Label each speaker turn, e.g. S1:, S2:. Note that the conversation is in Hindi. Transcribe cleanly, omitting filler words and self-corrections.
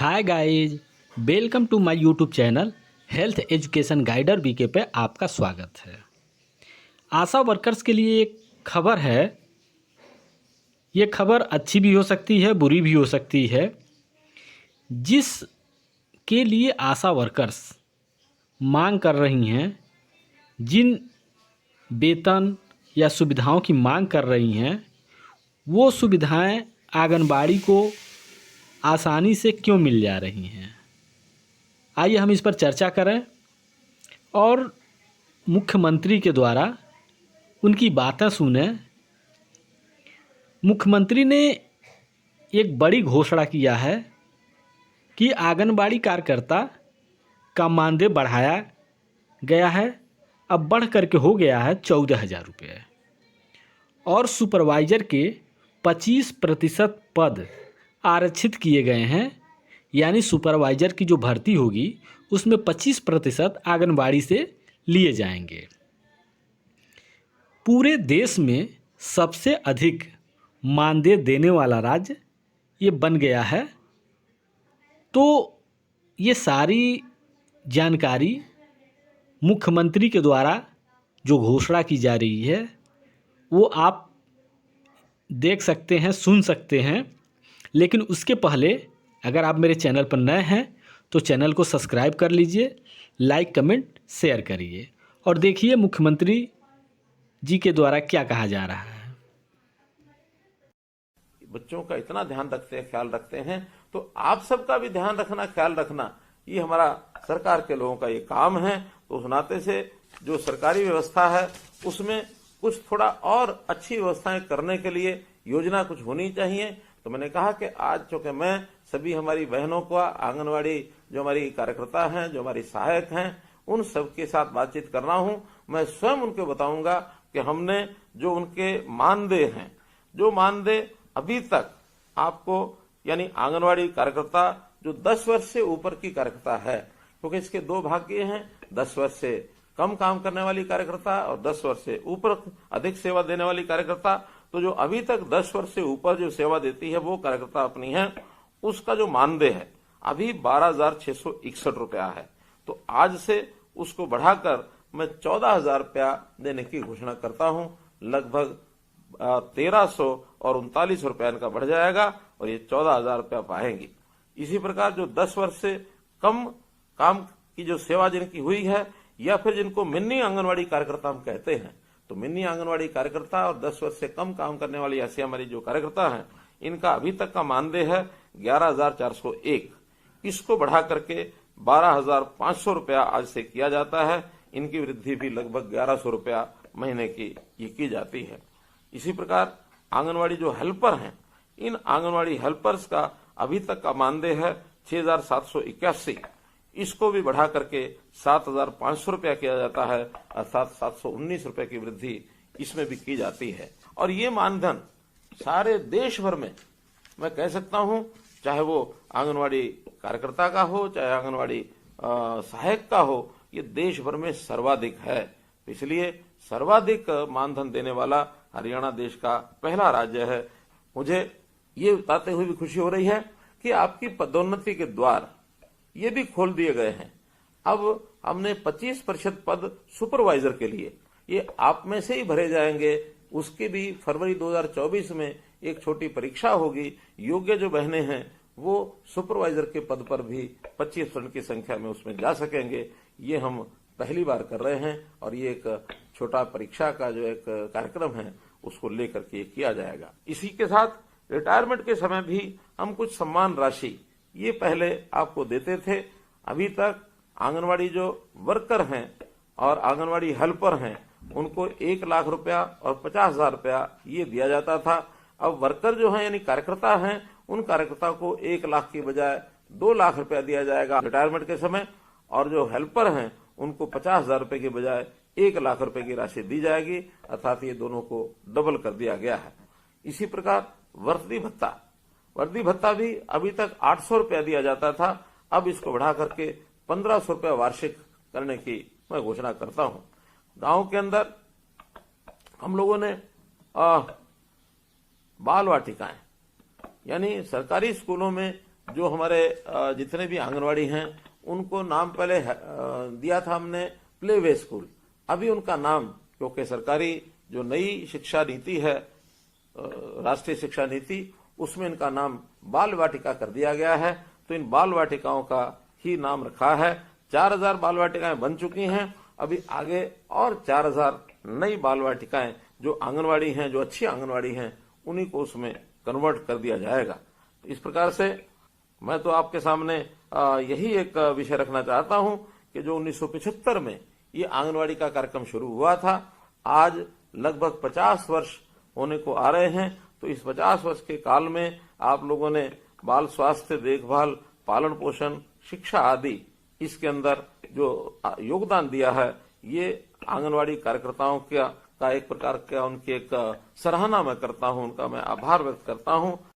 S1: Hi guys, welcome to my YouTube channel health education guider BK पे आपका स्वागत है। आशा वर्कर्स के लिए एक खबर है। ये खबर अच्छी भी हो सकती है, बुरी भी हो सकती है। जिस के लिए आशा वर्कर्स मांग कर रही हैं, जिन वेतन या सुविधाओं की मांग कर रही हैं, वो सुविधाएं आंगनबाड़ी को आसानी से क्यों मिल जा रही हैं। आइए हम इस पर चर्चा करें और मुख्यमंत्री के द्वारा उनकी बातें सुने। मुख्यमंत्री ने एक बड़ी घोषणा किया है कि आंगनबाड़ी कार्यकर्ता का मानदेय बढ़ाया गया है। अब बढ़ करके हो गया है 14,000 रुपये और सुपरवाइज़र के 25% पद आरक्षित किए गए हैं। यानी सुपरवाइज़र की जो भर्ती होगी उसमें 25% आंगनबाड़ी से लिए जाएंगे। पूरे देश में सबसे अधिक मानदेय देने वाला राज्य ये बन गया है। तो ये सारी जानकारी मुख्यमंत्री के द्वारा जो घोषणा की जा रही है वो आप देख सकते हैं, सुन सकते हैं। लेकिन उसके पहले अगर आप मेरे चैनल पर नए हैं तो चैनल को सब्सक्राइब कर लीजिए, लाइक कमेंट शेयर करिए और देखिए मुख्यमंत्री जी के द्वारा क्या कहा जा रहा है।
S2: बच्चों का इतना ध्यान रखते हैं, ख्याल रखते हैं, तो आप सबका भी ध्यान रखना, ख्याल रखना, ये हमारा सरकार के लोगों का ये काम है। तो उस नाते से जो सरकारी व्यवस्था है उसमें कुछ थोड़ा और अच्छी व्यवस्थाएं करने के लिए योजना कुछ होनी चाहिए। तो मैंने कहा कि आज चूंकि मैं सभी हमारी बहनों को, आंगनवाड़ी जो हमारी कार्यकर्ता हैं, जो हमारी सहायक हैं, उन सबके साथ बातचीत कर रहा हूं। मैं स्वयं उनको बताऊंगा कि हमने जो उनके मानदेय हैं, जो मानदेय अभी तक आपको, यानी आंगनवाड़ी कार्यकर्ता जो 10 वर्ष से ऊपर की कार्यकर्ता है, क्योंकि इसके दो भाग ये हैं, 10 वर्ष से कम काम करने वाली कार्यकर्ता और 10 वर्ष से ऊपर अधिक सेवा देने वाली कार्यकर्ता। तो जो अभी तक 10 वर्ष से ऊपर जो सेवा देती है वो कार्यकर्ता अपनी है, उसका जो मानदेय है अभी 12,661 रुपया है। तो आज से उसको बढ़ाकर मैं 14,000 रुपया देने की घोषणा करता हूं। लगभग 1,300 और 39 रुपया इनका बढ़ जाएगा और ये 14,000 रुपया पाएंगी। इसी प्रकार जो 10 वर्ष से कम काम की जो सेवा जिनकी हुई है, या फिर जिनको मिनी आंगनवाड़ी कार्यकर्ता हम कहते हैं, तो मिनी आंगनवाड़ी कार्यकर्ता और 10 वर्ष से कम काम करने वाली ऐसी हमारी जो कार्यकर्ता हैं, इनका अभी तक का मानदेय है 11,401। इसको बढ़ा करके 12,500 रुपया आज से किया जाता है। इनकी वृद्धि भी लगभग 1,100 रुपया महीने की ये की जाती है। इसी प्रकार आंगनवाड़ी जो हेल्पर हैं, इन आंगनवाड़ी हेल्पर्स का अभी तक का मानदेय है 6,781। इसको भी बढ़ा करके 7,500 रुपया किया जाता है, अर्थात 719 रुपए की वृद्धि इसमें भी की जाती है। और ये मानधन सारे देश भर में मैं कह सकता हूं, चाहे वो आंगनवाड़ी कार्यकर्ता का हो, चाहे आंगनवाड़ी सहायक का हो, ये देश भर में सर्वाधिक है। इसलिए सर्वाधिक मानधन देने वाला हरियाणा देश का पहला राज्य है। मुझे ये बताते हुए भी खुशी हो रही है कि आपकी पदोन्नति के द्वार ये भी खोल दिए गए हैं। अब हमने 25% पद सुपरवाइजर के लिए ये आप में से ही भरे जाएंगे। उसकी भी फरवरी 2024 में एक छोटी परीक्षा होगी। योग्य जो बहनें हैं वो सुपरवाइजर के पद पर भी 25% की संख्या में उसमें जा सकेंगे। ये हम पहली बार कर रहे हैं और ये एक छोटा परीक्षा का जो एक कार्यक्रम है उसको लेकर के किया जाएगा। इसी के साथ रिटायरमेंट के समय भी हम कुछ सम्मान राशि ये पहले आपको देते थे। अभी तक आंगनवाड़ी जो वर्कर हैं और आंगनवाड़ी हेल्पर हैं उनको 1 लाख रुपया और 50,000 रुपया ये दिया जाता था। अब वर्कर जो हैं यानी कार्यकर्ता हैं, उन कार्यकर्ता को 1 लाख की बजाय 2 लाख रुपया दिया जाएगा रिटायरमेंट के समय, और जो हेल्पर हैं उनको 50,000 रुपए की बजाय 1 लाख रुपए की राशि दी जाएगी, अर्थात ये दोनों को डबल कर दिया गया है। इसी प्रकार वर्दी भत्ता भी अभी तक 800 रुपया दिया जाता था, अब इसको बढ़ा करके 1,500 रुपया वार्षिक करने की मैं घोषणा करता हूं। गांव के अंदर हम लोगों ने बाल वाटिकाएं, यानी सरकारी स्कूलों में जो हमारे जितने भी आंगनवाड़ी हैं उनको नाम पहले दिया था हमने प्ले वे स्कूल। अभी उनका नाम, क्योंकि सरकारी जो नई शिक्षा नीति है, राष्ट्रीय शिक्षा नीति, उसमें इनका नाम बाल वाटिका कर दिया गया है। तो इन बाल वाटिकाओं का ही नाम रखा है। 4000 बाल वाटिकाएं बन चुकी हैं। अभी आगे और 4000 नई बाल वाटिकाएं जो आंगनवाड़ी हैं, जो अच्छी आंगनवाड़ी हैं, उन्हीं को उसमें कन्वर्ट कर दिया जाएगा। इस प्रकार से मैं तो आपके सामने यही एक विषय रखना चाहता हूं कि जो 1975 में ये आंगनवाड़ी का कार्यक्रम शुरू हुआ था, आज लगभग 50 वर्ष होने को आ रहे हैं। तो इस 50 वर्ष के काल में आप लोगों ने बाल स्वास्थ्य देखभाल, पालन पोषण, शिक्षा आदि इसके अंदर जो योगदान दिया है, ये आंगनवाड़ी कार्यकर्ताओं का एक प्रकार का उनकी एक सराहना मैं करता हूं, उनका मैं आभार व्यक्त करता हूं।